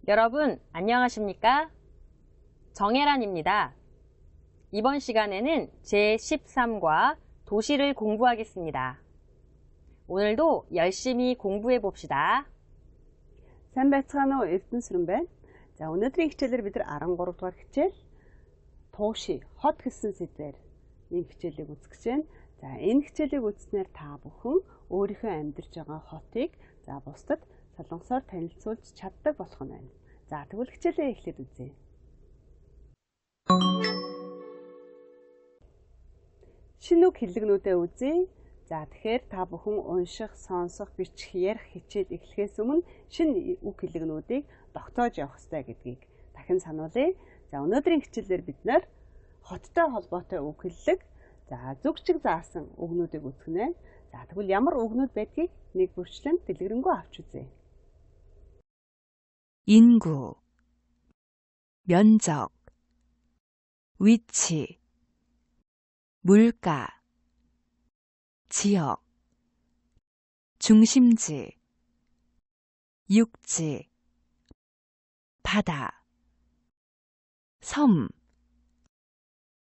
여러분 안녕하십니까? 정혜란입니다. 이번 시간에는 제13과 도시를 공부하겠습니다. 오늘도 열심히 공부해 봅시다. Сайн байцгаана уу Эрдэнэ сүрэн байна. За өнөөдрийн хичээлээр бид нар 13 дугаар хичээл тууши хот гэсэн сэдвээр энэ хичээлийг үзэх гэж байна. За энэ хичээлийг үзснээр та бүхэн өөрийнхөө амьдарч байгаа хотыг за бусдад солонгосоор танилцуулж чаддаг болох нь байна. За тэгвэл хичээлээ эхлээд үзье. Шинэ үг хэллэгнүүдээ үзье. За тэгэхээр та бүхэн унших, сонсох, бичих, ярих хичээл эхлэхээс өмнө шинэ үг хэллэгнүүдийг тогтоож явах ёстой гэдгийг дахин сануулъя. За өнөөдрийн хичээлээр бид нэр хоттой холбоотой үг хэллэг, за зүгчиг заасан үгнүүдийг үзгэнэ. За тэгвэл ямар үгнүүд байдгийг нэг бүрчлэн дэлгэрэнгүй авч үзье. 인구, 면적, 위치, 물가, 지역, 중심지, 육지, 바다, 섬,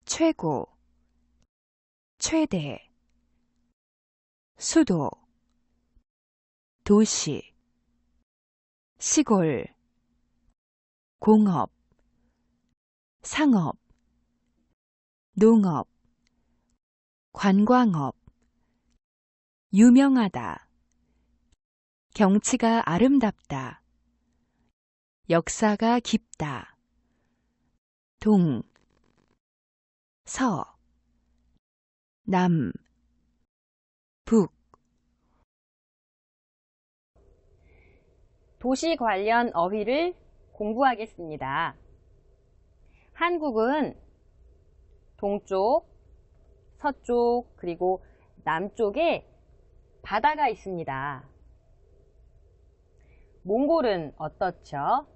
최고, 최대, 수도, 도시, 시골, 공업, 상업, 농업, 관광업, 유명하다, 경치가 아름답다, 역사가 깊다, 동, 서, 남, 북. 도시 관련 어휘를 공부하겠습니다. 한국은 동쪽, 서쪽, 그리고 남쪽에 바다가 있습니다. 몽골은 어떻죠?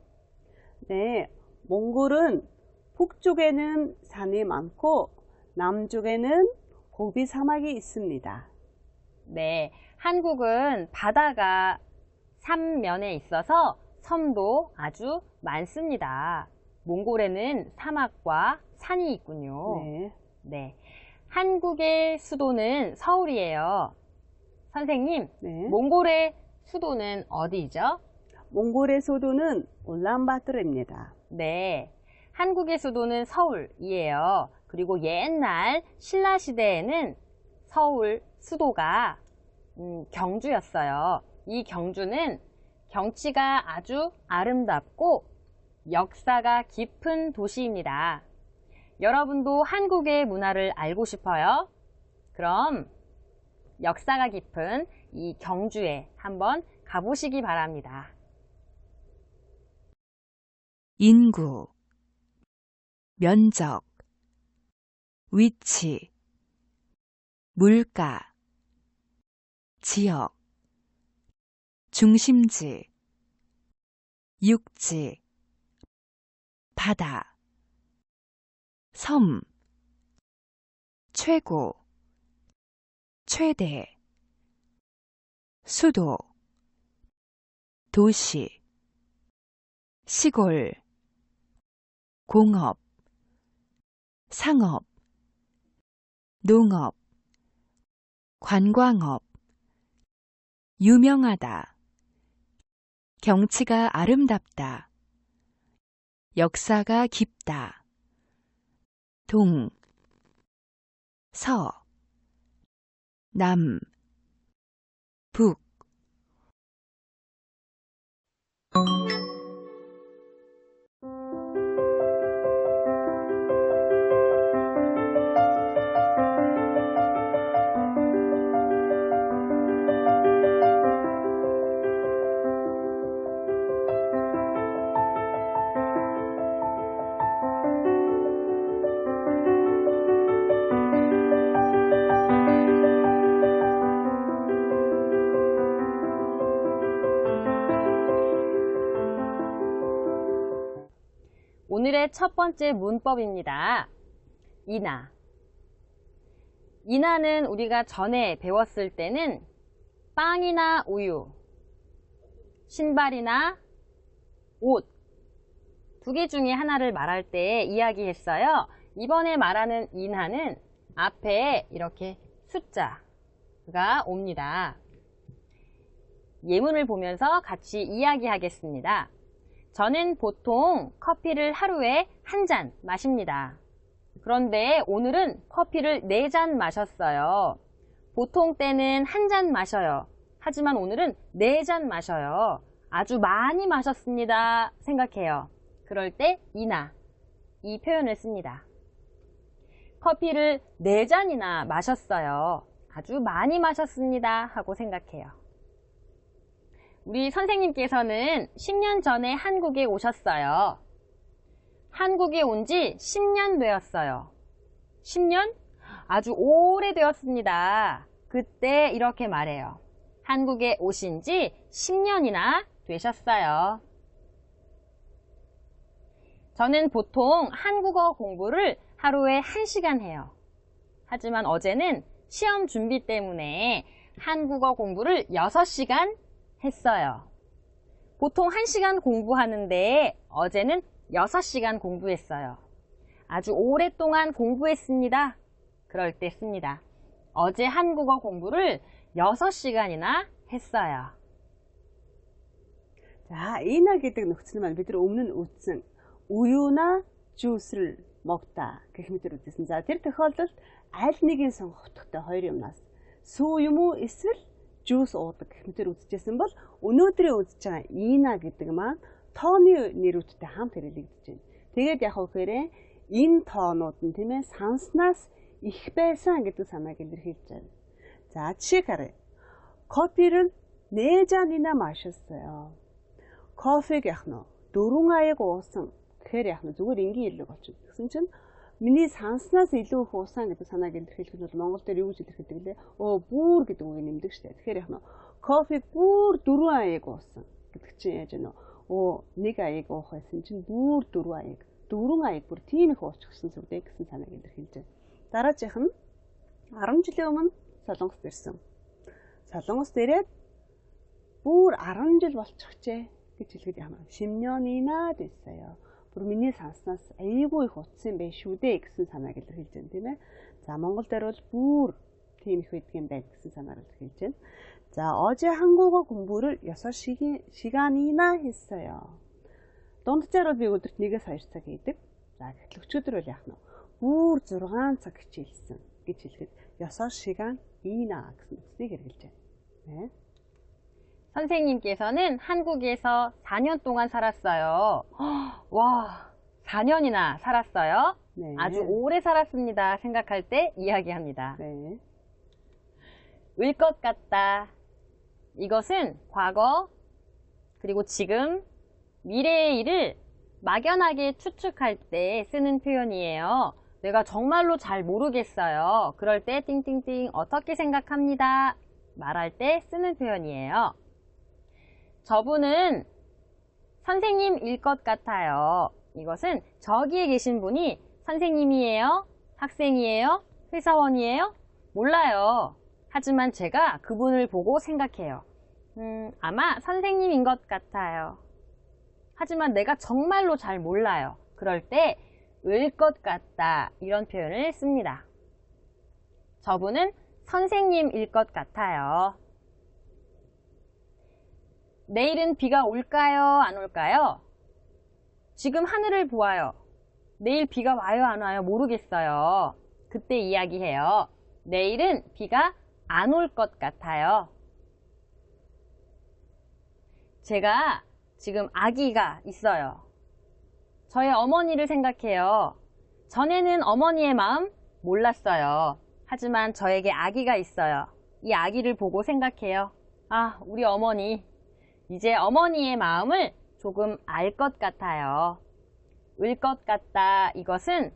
네, 몽골은 북쪽에는 산이 많고 남쪽에는 고비 사막이 있습니다. 네, 한국은 바다가 삼면에 있어서 섬도 아주 많습니다. 몽골에는 사막과 산이 있군요. 네. 네, 한국의 수도는 서울이에요. 선생님, 네. 몽골의 수도는 어디죠? 몽골의 수도는 울란바토르입니다. 네, 한국의 수도는 서울이에요. 그리고 옛날 신라 시대에는 서울 수도가 경주였어요. 이 경주는 경치가 아주 아름답고 역사가 깊은 도시입니다. 여러분도 한국의 문화를 알고 싶어요? 그럼 역사가 깊은 이 경주에 한번 가보시기 바랍니다. 인구, 면적, 위치, 물가, 지역, 중심지, 육지, 바다, 섬, 최고, 최대, 수도, 도시, 시골, 공업, 상업, 농업, 관광업, 유명하다, 경치가 아름답다, 역사가 깊다, 동, 서, 남, 북. 오늘의 첫 번째 문법입니다. 인하. 인하는 우리가 전에 배웠을 때는 빵이나 우유, 신발이나 옷 두 개 중에 하나를 말할 때 이야기했어요. 이번에 말하는 인하는 앞에 이렇게 숫자가 옵니다. 예문을 보면서 같이 이야기하겠습니다. 저는 보통 커피를 하루에 한 잔 마십니다. 그런데 오늘은 커피를 4잔 마셨어요. 보통 때는 한 잔 마셔요. 하지만 오늘은 4잔 마셔요. 아주 많이 마셨습니다. 생각해요. 그럴 때 이나, 이 표현을 씁니다. 커피를 4잔이나 마셨어요. 아주 많이 마셨습니다. 하고 생각해요. 우리 선생님께서는 10년 전에 한국에 오셨어요. 한국에 온 지 10년 되었어요. 10년? 아주 오래되었습니다. 그때 이렇게 말해요. 한국에 오신 지 10년이나 되셨어요. 저는 보통 한국어 공부를 하루에 1시간 해요. 하지만 어제는 시험 준비 때문에 한국어 공부를 6시간 했어요. 보통 1시간 공부하는데 어제는 6시간 공부했어요. 아주 오랫동안 공부했습니다. 그럴 때 씁니다. 어제 한국어 공부를 6시간이나 했어요. 자, 이나 гэдэг нөхцөл маань бид нар өмнө нь үзсэн уюуна жуус를 먹다 гэх мэтээр үзсэн. За, тэр тохиолдолд аль нэгийг сонгох утгатай хоёр юмнаас сүү юм уу эсвэл жуус уудаг гэх мэтээр үзчихсэн бол өнөөдрийн үзэж байгаа ина гэдэг маань тооны нэрүүдтэй хамт хэрэглэгдэж байна. Тэгээд яг үхээр энэ тоонууд нь тийм ээ санснаас их байсан гэдэг санааг илэрхийлж байна. За, жишээ харъя. 커피를 4잔이나 마셨어요. 커피г яах нь 4 аяг уусан гэхээр яах нь зүгээр энгийн хэллэг болчихно. Тэгсэн чинь миний санснаас илүү их уусан гэдэг санааг илэрхийлэх нь бол монгол дээр юу гэж илэрхийлдэг лээ? Бүр гэдэг үгийг нэмдэг штэ. Тэгэхээр яах нь кофег бүр 4 аяг уусан гэдэг чинь яаж вэ? 1 аяг уух байсан чинь бүр 4 аяг. 4 аяг бүр тийм их уучихсан зүгдээ гэсэн санааг илэрхийлж байна. Дараачих нь 10 жилийн өмнө Солонгост ирсэн. Солонгост ирээд бүр 10 жил болчихжээ гэж хэлгээд ямар 10년이나 됐어요. бүр миний санснаас айгүй их утсан байх шүү дээ гэсэн санааг илэрхийлж байна тийм ээ. За, монгол дээр бол бүр тийм их байдаг юм байна гэсэн санаагаар илэрхийлж байна. За, 어제 한국어 공부를 6시간이나 했어요. Дунджаар бол би өдөрт 1-2 цаг хийдэг. За, гэтэл өчигдөр бол яах нь бүр 6 цаг хичээлсэн гэж хэлэхэд 6시간이나 гэсэн үгсийг хэрэгжилж байна. 네. 선생님께서는 한국에서 4년 동안 살았어요. 와, 4년이나 살았어요? 네. 아주 오래 살았습니다. 생각할 때 이야기합니다. 네. 을 것 같다. 이것은 과거, 그리고 지금, 미래의 일을 막연하게 추측할 때 쓰는 표현이에요. 내가 정말로 잘 모르겠어요. 그럴 때 띵띵띵 어떻게 생각합니다. 말할 때 쓰는 표현이에요. 저분은 선생님일 것 같아요. 이것은 저기에 계신 분이 선생님이에요? 학생이에요? 회사원이에요? 몰라요. 하지만 제가 그분을 보고 생각해요. 아마 선생님인 것 같아요. 하지만 내가 정말로 잘 몰라요. 그럴 때 을 것 같다 이런 표현을 씁니다. 저분은 선생님일 것 같아요. 내일은 비가 올까요? 안 올까요? 지금 하늘을 보아요. 내일 비가 와요? 안 와요? 모르겠어요. 그때 이야기해요. 내일은 비가 안 올 것 같아요. 제가 지금 아기가 있어요. 저의 어머니를 생각해요. 전에는 어머니의 마음 몰랐어요. 하지만 저에게 아기가 있어요. 이 아기를 보고 생각해요. 아, 우리 어머니. 이제 어머니의 마음을 조금 알 것 같아요. 을 것 같다. 이것은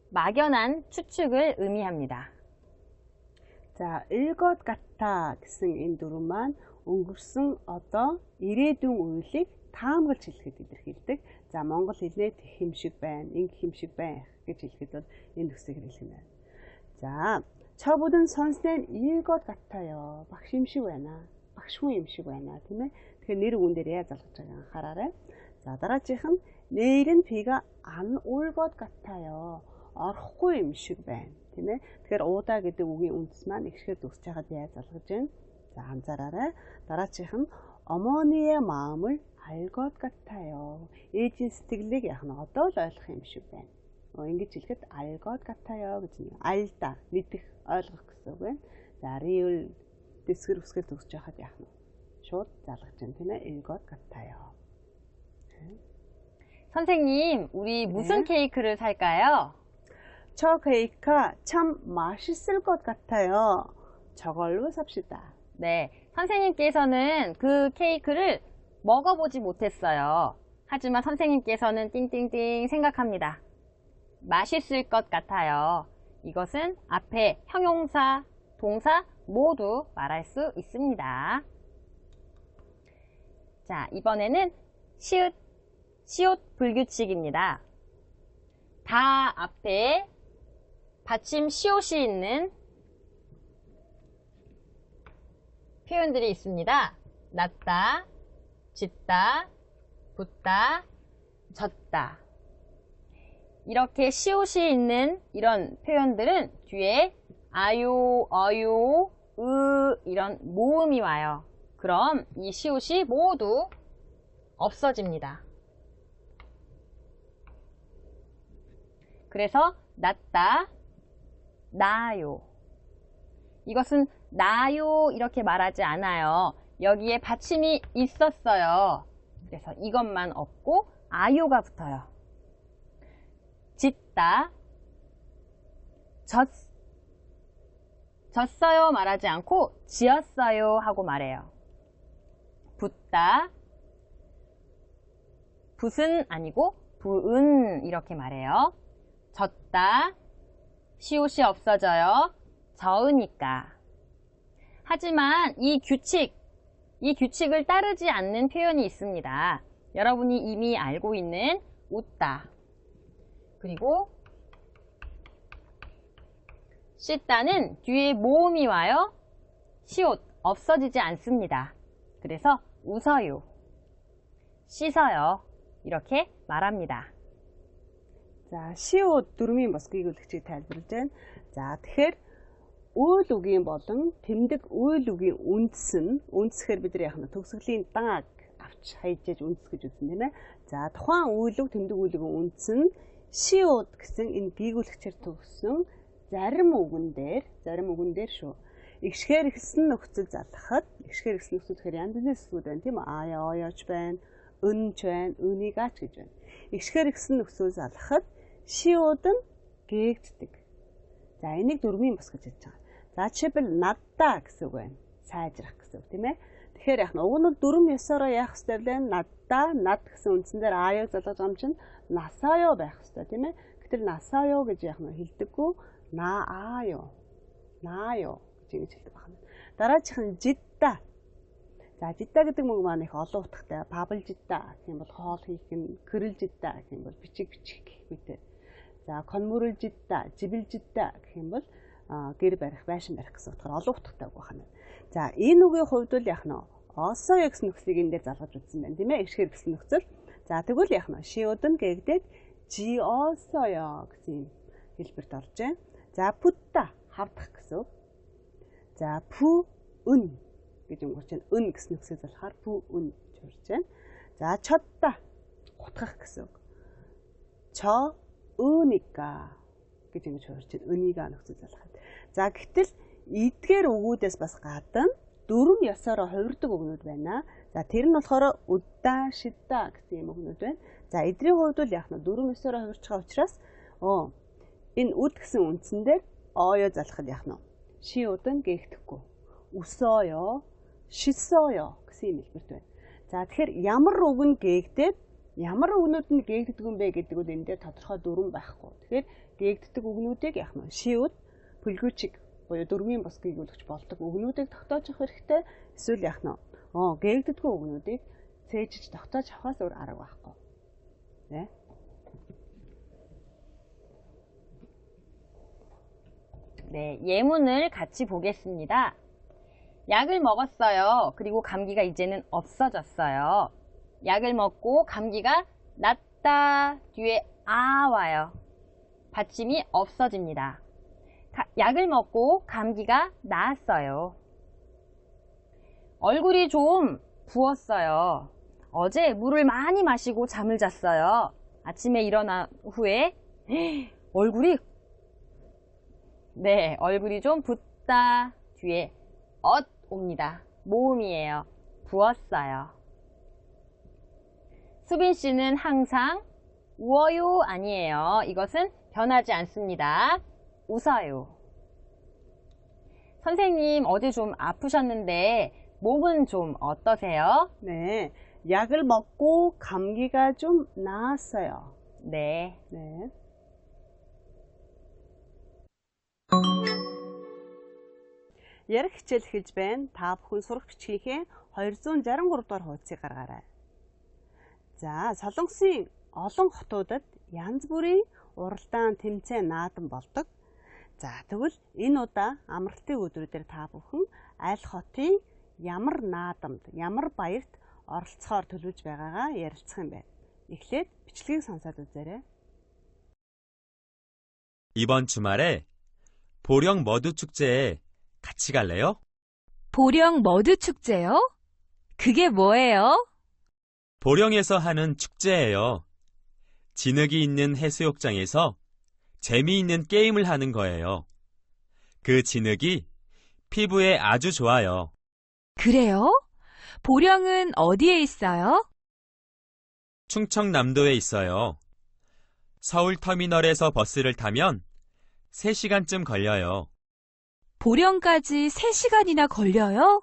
막연한 추측을 의미합니다. 자, 을 것 같다 гэсэн энэ дүрэн маань өнгөрсөн одоо ирээдүйн үеийг таамаглаж хэлэхэд илэрхийлдэг. За, монгол хэлнээ тех юм шиг байна, ингэх юм шиг байх гэж хэлэхэд бол энэ үгсийг хэрэглэх юм байна. За, 저분은 선생님일 것 같아요. багш юм шиг байна. багшгүй юм шиг байна, тийм ээ. Тэгэхээр нэр үгэн дээр яаж залгаж байгааг анхаараарай. За дараагийнх нь 내일은 비가 안 올 것 같아요. орохгүй юм шиг байна. Тийм ээ. Тэгэхээр уудаа гэдэг үгийн үндэс маань ихшгээр төгсөж байгаад яаж залгаж байна? За анзаараарай. дараагийнх нь 어머니의 마음을 알 것 같아요. ээжийн сэтгэлийг яг нь одоо л ойлгох юм шиг байна. Ингэж хэлэхэд 알 것 같아요 гэж нэг 알다, мэдэх, ойлгох гэсэн үг байна. За 리을 дэсгэр үсгээр төгсөж байхад яг нь шууд залгаж байна тийм ээ. 알 것 같아요. 선생님, 우리 무슨 네. 케이크를 살까요? 저 케이크가 참 맛있을 것 같아요. 저걸로 삽시다. 네, 선생님께서는 그 케이크를 먹어보지 못했어요. 하지만 선생님께서는 띵띵띵 생각합니다. 맛있을 것 같아요. 이것은 앞에 형용사, 동사 모두 말할 수 있습니다. 자, 이번에는 시옷 불규칙입니다. 다 앞에 받침 시옷이 있는 표현들이 있습니다. 낫다, 짓다, 붙다, 졌다. 이렇게 시옷이 있는 이런 표현들은 뒤에 아요, 어요, 이런 모음이 와요. 그럼 이 시옷이 모두 없어집니다. 그래서 낫다, 나요. 이것은 나요 이렇게 말하지 않아요. 여기에 받침이 있었어요. 그래서 이것만 없고 아요가 붙어요. 짓다, 졌어요 말하지 않고 지었어요 하고 말해요. 붙다, 붓은 아니고 부은 이렇게 말해요. 졌다, 시옷이 없어져요. 저으니까. 하지만 이 규칙을 따르지 않는 표현이 있습니다. 여러분이 이미 알고 있는 웃다, 그리고 씻다는 뒤에 모음이 와요. 시옷 없어지지 않습니다. 그래서 웃어요, 씻어요 이렇게 말합니다. За 시옷 дүрмийн бос гүйгүүлэгчийг тайлбарлаж байна. За тэгэхээр үйл үгийн болон тэмдэг үйл үгийн үндсэхээр бид нар яг нь төгсгөлийн дааг авч хайжээж үндэс гэж үзнэ тийм ээ. За тухайн үйл үг тэмдэг үйл үгийн үндс нь 시옷 гэсэн энэ гүйгүүлэгчээр төгссөн зарим үгэн дээр шүү. Игшгээр ихсэн нөхцөл залгахад тэгэхээр янз бүрийн эсвүүд байна тийм үү? Аяа оёч байна, өнч байна, өнийгач гэж байна. Игшгээр ихсэн нөхцөл залгахад 시옷은 гээгддэг. За энийг дүрмийн бос гэж хэлж байгаа. За жишээлбэл надда гэсэн үг байна. Сайжрах гэсэн үг тийм ээ. Тэгэхээр яг нь уг нь дүрм ёсороо яах ёстой вэ? Надда, над гэсэн үндсэн дээр аяаг залгаж байгаа юм чинь насаё байх ёстой тийм ээ. Гэтэл насаё гэж яг нь хэлдэггүй. 나아요 гэж хэлдэг байна. Дараачих нь жидда. За жидда гэдэг үг маань их олон утгатай. 밥을 짓다 гэх юм бол хоол хийх нь, гэрэл 짓다 гэх юм бол бичиг бичих гэх мэт. За 건물을 짓다, 집을 짓다 гэх юм бол гэр барих, байшин барих гэсэн утгаар олон утгатай үг байна. За энэ үгийн хувьд бол яг нь осоо гэсэн нөхцөлийг энэ дээр залгаж үзсэн байна тийм ээ. Ишгээр гэсэн нөхцөл. За тэгвэл яг нь 시옷은 гээгдээд 지었어요 гэсэн хэлбэрт орж байна. За 붙다 хавдах гэсэн үг. За 부은 гэж өнгөрч байна. 은 гэсэн нөхцөл залхаар 부은 гэж орж байна. За 쳤다 гутгах гэсэн үг. 저으니까 гэж ингэж орж байна. 은이가 нөхцөл залхаад. За гэтэл эдгээр үгүүдээс бас гадна дүрм ёсороо хувирдаг үгнүүд байна. За тэр нь болохоор удаа, шидда гэсэн юм үгнүүд байна. За эдний хувьд бол яг нь дүрм ёсороо хувирч байгаа учраас энэ үд гэсэн үндсэн дээр оё залхад яг нь 시옷은 гээгдэхгүй. 웃어요, 씻어요 гэсэн юм хэлбэрт байна. За тэгэхээр ямар үг нь гээгдээд ямар үгнүүд нь гээгддэг юм бэ гэдэг нь энэ дээр тодорхой дүрм байхгүй. Тэгэхээр гээгддэг үгнүүдийг яг нь 시옷 불규칙 буюу дүрмийн бос гүйгүүлэгч болдог үгнүүдийг тогтоож авах хэрэгтэй. Эсвэл яг нь гээгддэггүй үгнүүдийг цээжиж тогтоож авахаас өөр арга байхгүй. Тэ? 네, 예문을 같이 보겠습니다. 약을 먹었어요. 그리고 감기가 이제는 없어졌어요. 약을 먹고 감기가 낫다. 뒤에 아 와요. 받침이 없어집니다. 약을 먹고 감기가 나았어요. 얼굴이 좀 부었어요. 어제 물을 많이 마시고 잠을 잤어요. 아침에 일어난 후에 얼굴이 좀 붓다. 뒤에 옵니다. 모음이에요. 부었어요. 수빈 씨는 항상 웃어요 아니에요. 이것은 변하지 않습니다. 웃어요. 선생님 어제 좀 아프셨는데 몸은 좀 어떠세요? 네, 약을 먹고 감기가 좀 나았어요. 네. 네. Ярих хичээл эхэлж байна. Та бүхэн сурах бичгийнхээ 263 дугаар хуудсыг гаргаарай. За, Солонгосын олон хотуудад янз бүрийн уралдаан тэмцээн наадам болдог. За, тэгвэл энэ удаа амралтын өдрүүдээр та бүхэн аль хотын ямар наадамд, ямар баярт оролцохоор төлөвлөж байгаагаа ярилцах юм байна. Эхлээд бичлэгийг сонсоод үзээрэй. 이번 주말에 보령 머드 축제에 같이 갈래요? 보령 머드 축제요? 그게 뭐예요? 보령에서 하는 축제예요. 진흙이 있는 해수욕장에서 재미있는 게임을 하는 거예요. 그 진흙이 피부에 아주 좋아요. 그래요? 보령은 어디에 있어요? 충청남도에 있어요. 서울터미널에서 버스를 타면 3시간쯤 걸려요. 보령까지 3시간이나 걸려요?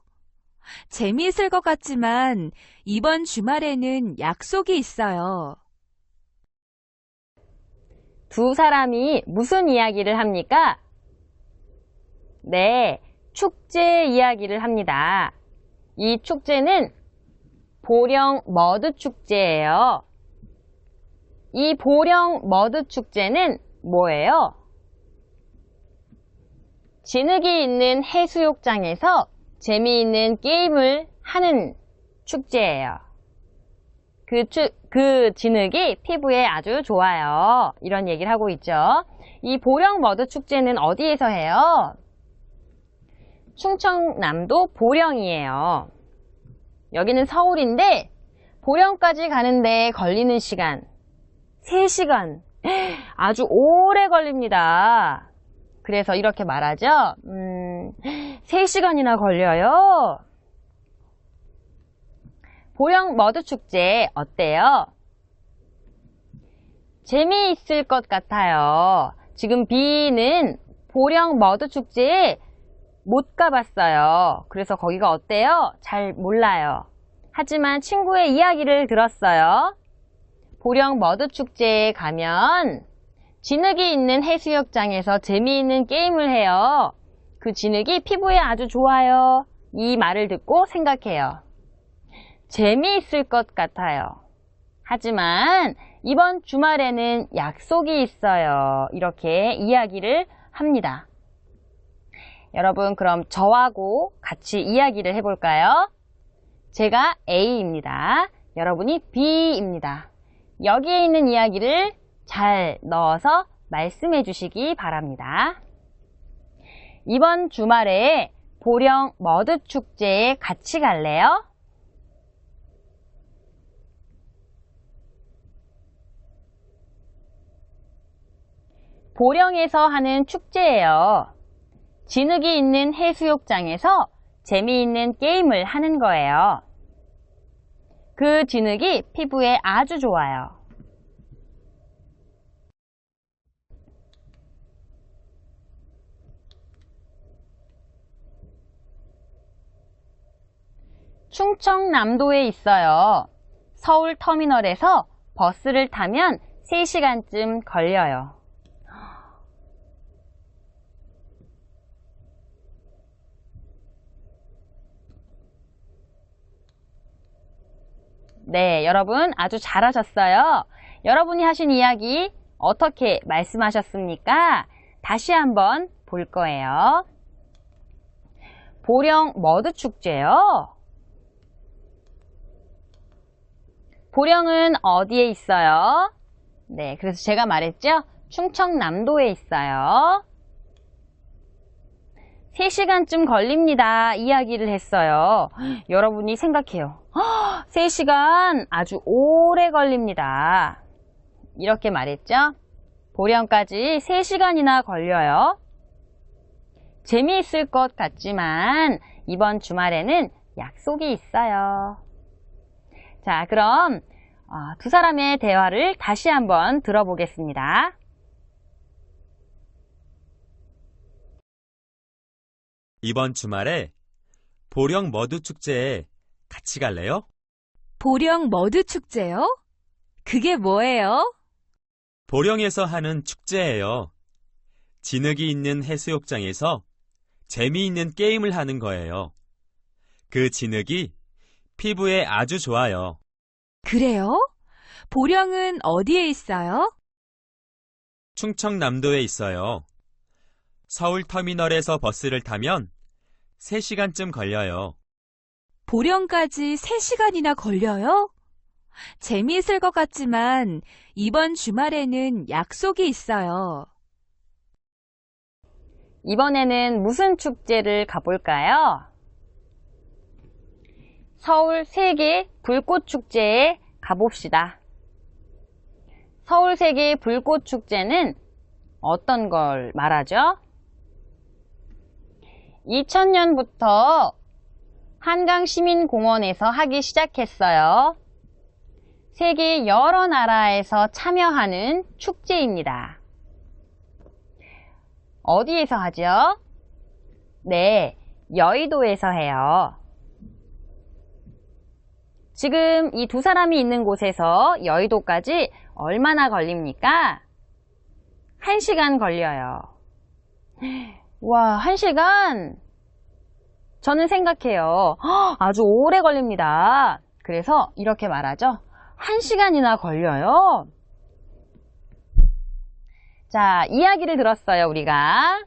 재미있을 것 같지만 이번 주말에는 약속이 있어요. 두 사람이 무슨 이야기를 합니까? 네, 축제 이야기를 합니다. 이 축제는 보령 머드 축제예요. 이 보령 머드 축제는 뭐예요? 진흙이 있는 해수욕장에서 재미있는 게임을 하는 축제예요. 그 진흙이 피부에 아주 좋아요. 이런 얘기를 하고 있죠. 이 보령 머드 축제는 어디에서 해요? 충청남도 보령이에요. 여기는 서울인데 보령까지 가는데 걸리는 시간 3시간. 아주 오래 걸립니다. 그래서 이렇게 말하죠. 3시간이나 걸려요. 보령 머드 축제 어때요? 재미있을 것 같아요. 지금 B는 보령 머드 축제에 못 가봤어요. 그래서 거기가 어때요? 잘 몰라요. 하지만 친구의 이야기를 들었어요. 보령 머드 축제에 가면 진흙이 있는 해수욕장에서 재미있는 게임을 해요. 그 진흙이 피부에 아주 좋아요. 이 말을 듣고 생각해요. 재미있을 것 같아요. 하지만 이번 주말에는 약속이 있어요. 이렇게 이야기를 합니다. 여러분, 그럼 저하고 같이 이야기를 해볼까요? 제가 A입니다. 여러분이 B입니다. 여기에 있는 이야기를 잘 넣어서 말씀해 주시기 바랍니다. 이번 주말에 보령 머드 축제에 같이 갈래요? 보령에서 하는 축제예요. 진흙이 있는 해수욕장에서 재미있는 게임을 하는 거예요. 그 진흙이 피부에 아주 좋아요. 충청남도에 있어요. 서울터미널에서 버스를 타면 3시간쯤 걸려요. 네, 여러분 아주 잘하셨어요. 여러분이 하신 이야기 어떻게 말씀하셨습니까? 다시 한번 볼 거예요. 보령 머드 축제요? 보령은 어디에 있어요? 네, 그래서 제가 말했죠? 충청남도에 있어요. 3시간쯤 걸립니다. 이야기를 했어요. 여러분이 생각해요. 3시간 아주 오래 걸립니다. 이렇게 말했죠? 보령까지 3시간이나 걸려요. 재미있을 것 같지만 이번 주말에는 약속이 있어요. 자, 그럼 두 사람의 대화를 다시 한번 들어보겠습니다. 이번 주말에 보령 머드 축제에 같이 갈래요? 보령 머드 축제요? 그게 뭐예요? 보령에서 하는 축제예요. 진흙이 있는 해수욕장에서 재미있는 게임을 하는 거예요. 그 진흙이 피부에 아주 좋아요. 그래요? 보령은 어디에 있어요? 충청남도에 있어요. 서울터미널에서 버스를 타면 3시간쯤 걸려요. 보령까지 3시간이나 걸려요? 재미있을 것 같지만 이번 주말에는 약속이 있어요. 이번에는 무슨 축제를 가볼까요? 서울 세계 불꽃 축제에 가봅시다. 서울 세계 불꽃 축제는 어떤 걸 말하죠? 2000년부터 한강시민공원에서 하기 시작했어요. 세계 여러 나라에서 참여하는 축제입니다. 어디에서 하죠? 네, 여의도에서 해요. 지금 이 두 사람이 있는 곳에서 여의도까지 얼마나 걸립니까? 1시간 걸려요. 와, 1시간? 저는 생각해요. 아주 오래 걸립니다. 그래서 이렇게 말하죠. 1시간이나 걸려요. 자, 이야기를 들었어요, 우리가.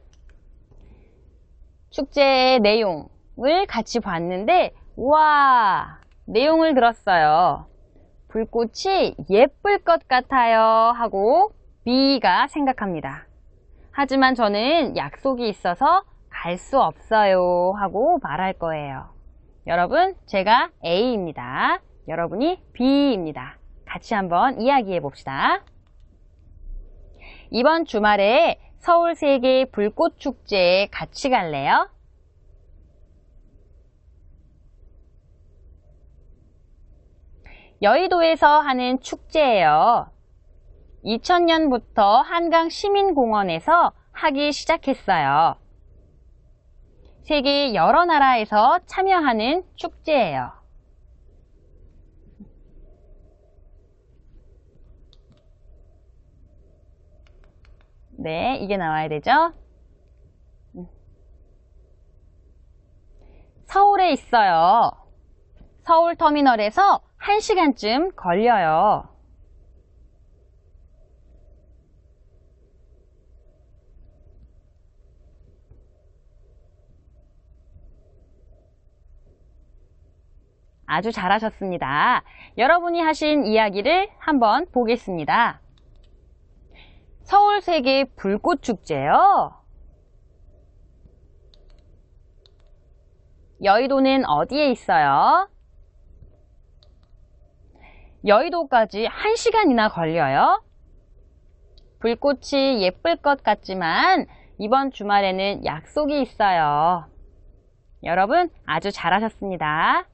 축제의 내용을 같이 봤는데, 와, 내용을 들었어요. 불꽃이 예쁠 것 같아요 하고 B가 생각합니다. 하지만 저는 약속이 있어서 갈 수 없어요 하고 말할 거예요. 여러분, 제가 A입니다. 여러분이 B입니다. 같이 한번 이야기해 봅시다. 이번 주말에 서울 세계 불꽃 축제에 같이 갈래요? 여의도에서 하는 축제예요. 2000년부터 한강시민공원에서 하기 시작했어요. 세계 여러 나라에서 참여하는 축제예요. 네, 이게 나와야 되죠? 서울에 있어요. 서울터미널에서 1시간쯤 걸려요. 아주 잘하셨습니다. 여러분이 하신 이야기를 한번 보겠습니다. 서울 세계 불꽃 축제요. 여의도는 어디에 있어요? 여의도까지 1시간이나 걸려요. 불꽃이 예쁠 것 같지만 이번 주말에는 약속이 있어요. 여러분 아주 잘하셨습니다.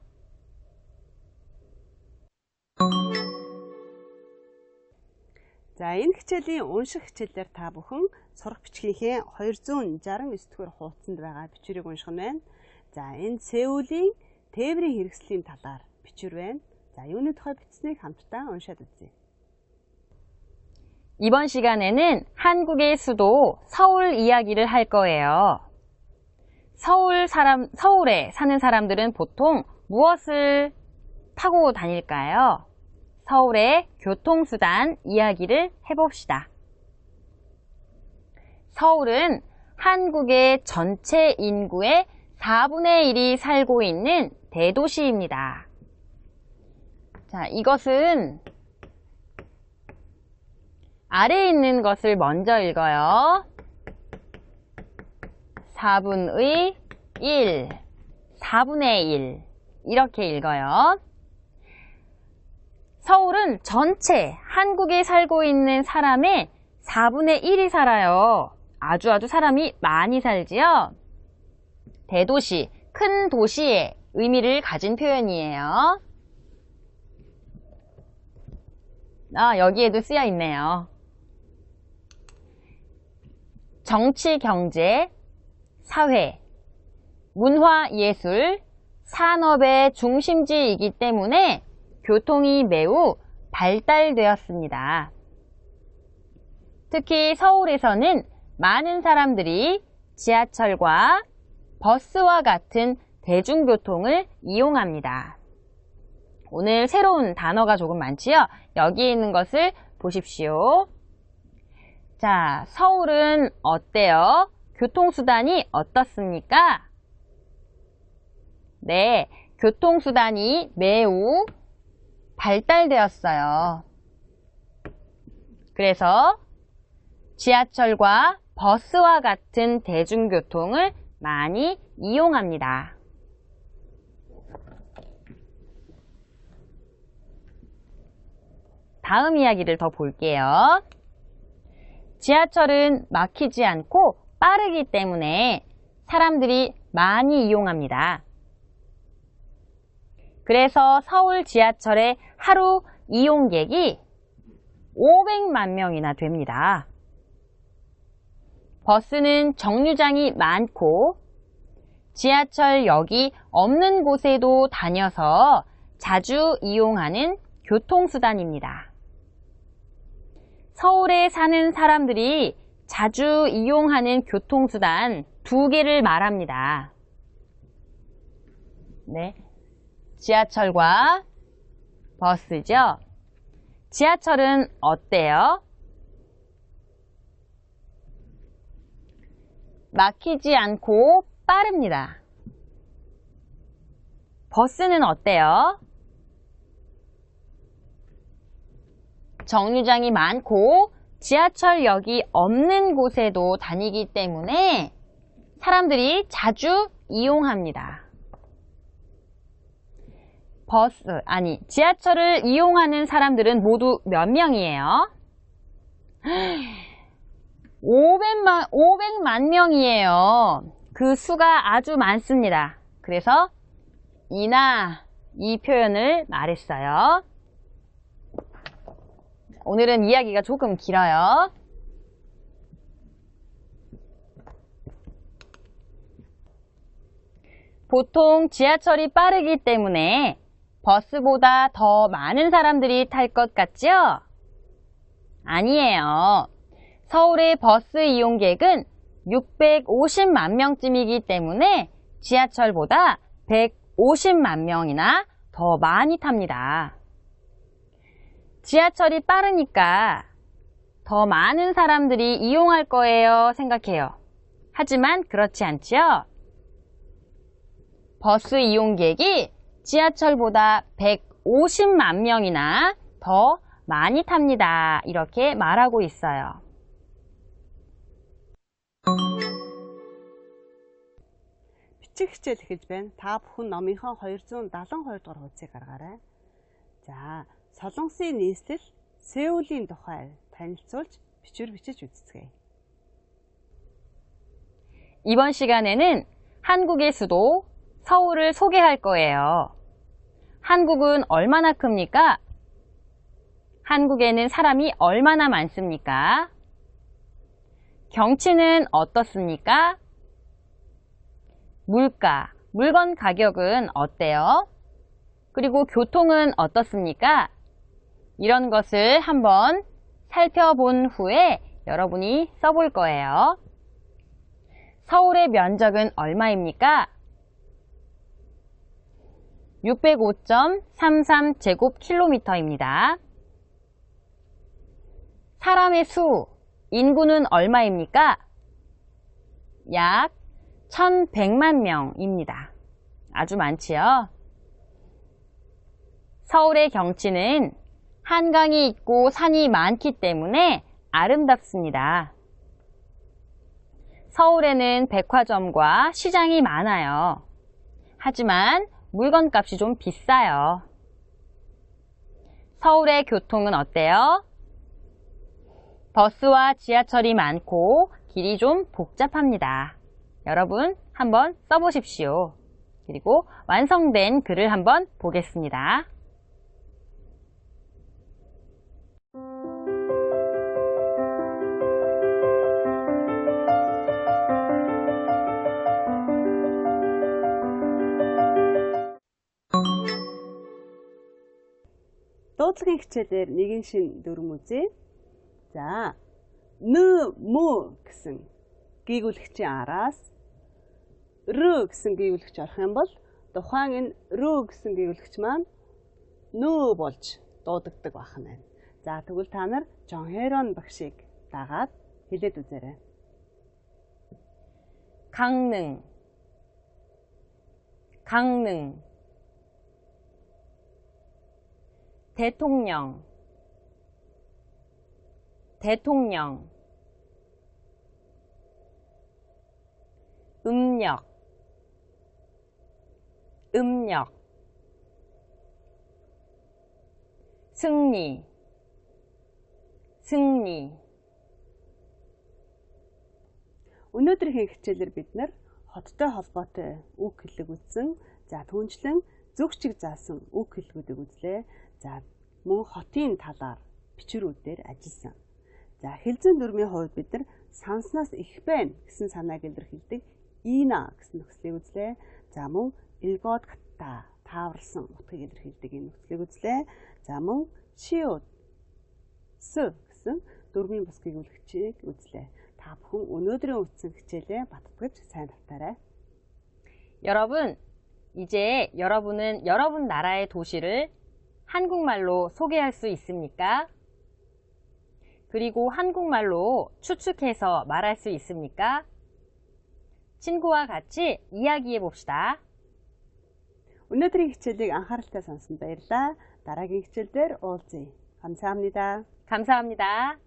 За, энэ хичээлийн унших хичээлээр та бүхэн сурах бичгийнхээ 269 дугаар хуудсанд байгаа бичвэрийг унших нь байна. За, энэ Сеулийн тээврийн хэрэгслийн талаар бичвэр байна. 자, юуны тухай бичснийг хамтдаа уншаад үзье. 이번 시간에는 한국의 수도 서울 이야기를 할 거예요. 서울에 사는 사람들은 보통 무엇을 타고 다닐까요? 서울의 교통수단 이야기를 해봅시다. 서울은 한국의 전체 인구의 4분의 1이 살고 있는 대도시입니다. 자, 이것은 아래에 있는 것을 먼저 읽어요. 4분의 1, 4분의 1 이렇게 읽어요. 서울은 전체 한국에 살고 있는 사람의 4분의 1이 살아요. 아주 사람이 많이 살지요. 대도시, 큰 도시의 의미를 가진 표현이에요. 여기에도 쓰여 있네요. 정치, 경제, 사회, 문화, 예술, 산업의 중심지이기 때문에 교통이 매우 발달되었습니다. 특히 서울에서는 많은 사람들이 지하철과 버스와 같은 대중교통을 이용합니다. 오늘 새로운 단어가 조금 많지요? 여기에 있는 것을 보십시오. 자, 서울은 어때요? 교통수단이 어떻습니까? 네, 교통수단이 매우 발달되었어요. 그래서 지하철과 버스와 같은 대중교통을 많이 이용합니다. 다음 이야기를 더 볼게요. 지하철은 막히지 않고 빠르기 때문에 사람들이 많이 이용합니다. 그래서 서울 지하철의 하루 이용객이 500만 명이나 됩니다. 버스는 정류장이 많고 지하철역이 없는 곳에도 다녀서 자주 이용하는 교통수단입니다. 서울에 사는 사람들이 자주 이용하는 교통수단 2개를 말합니다. 네, 지하철과 버스죠. 지하철은 어때요? 막히지 않고 빠릅니다. 버스는 어때요? 정류장이 많고 지하철역이 없는 곳에도 다니기 때문에 사람들이 자주 이용합니다. 지하철을 이용하는 사람들은 모두 몇 명이에요? 500만 명이에요. 그 수가 아주 많습니다. 그래서 이 표현을 말했어요. 오늘은 이야기가 조금 길어요. 보통 지하철이 빠르기 때문에 버스보다 더 많은 사람들이 탈 것 같죠? 아니에요. 서울의 버스 이용객은 650만 명쯤이기 때문에 지하철보다 150만 명이나 더 많이 탑니다. 지하철이 빠르니까 더 많은 사람들이 이용할 거예요 생각해요. 하지만 그렇지 않지요? 버스 이용객이 지하철보다 150만 명이나 더 많이 탑니다. 이렇게 말하고 있어요. Бичих хичээл эхэлж байна. Та бүхэн номынхоо 272 дугаар хуудсыг гаргаарай. За, Солонгосын нийслэл Сеулийн тухай танилцуулж бичиж үзцгээе. 이번 시간에는 한국의 수도 서울을 소개할 거예요. 한국은 얼마나 큽니까? 한국에는 사람이 얼마나 많습니까? 경치는 어떻습니까? 물건 가격은 어때요? 그리고 교통은 어떻습니까? 이런 것을 한번 살펴본 후에 여러분이 써볼 거예요. 서울의 면적은 얼마입니까? 605.33제곱킬로미터입니다. 사람의 수, 인구는 얼마입니까? 약 1100만 명입니다. 아주 많지요? 서울의 경치는 한강이 있고 산이 많기 때문에 아름답습니다. 서울에는 백화점과 시장이 많아요. 하지만 물건값이 좀 비싸요. 서울의 교통은 어때요? 버스와 지하철이 많고 길이 좀 복잡합니다. 여러분 한번 써보십시오. 그리고 완성된 글을 한번 보겠습니다. Дуудлагын хичээлээр нэгэн шин дүрм үзье. За, н, м гэсэн гүйгүүлэгчийн араас р гэсэн гүйгүүлэгч орох юм бол тухайн энэ р гэсэн гүйгүүлэгч маань нөө болж дуудагддаг байна. За, тэгвэл та нар Жон Херон багшийг дагаад хэлээд үзээрэй. 강릉, 강릉. 대통령, 대통령. 음력, 음력. 승리, 승리. Өнөөдрийн хичээлээр бид нар хоттой холбоотой үг хэллэг үзсэн. За, түүнчлэн зөвчиг заасан үг хэллгүүдийг үзлээ. За, мөн хотын талаар бичвэрүүдээр ажилласан. За, хэлзэн дүрмийн хувьд бид нар санснаас их байна гэсэн санааг илэрхийлдэг ина гэсэн нөхцөлийг үзлээ. За, мөн илгоод гатта тааварлсан утгыг илэрхийлдэг энэ нөхцөлийг үзлээ. За, мөн шиуд с гэсэн дүрмийн бус гүйгүүлэгчийг үзлээ. Та бүхэн өнөөдрийн үтсэн хичээлээ баттгаж сайн тавтаарай. 여러분, 이제 여러분은 여러분 나라의 도시를 한국말로 소개할 수 있습니까? 그리고 한국말로 추측해서 말할 수 있습니까? 친구와 같이 이야기해 봅시다. өнөөдрийн хичээлийг анхааралтай сонсон баярлалаа. дараагийн хичээлээр уулзъя. 감사합니다. 감사합니다.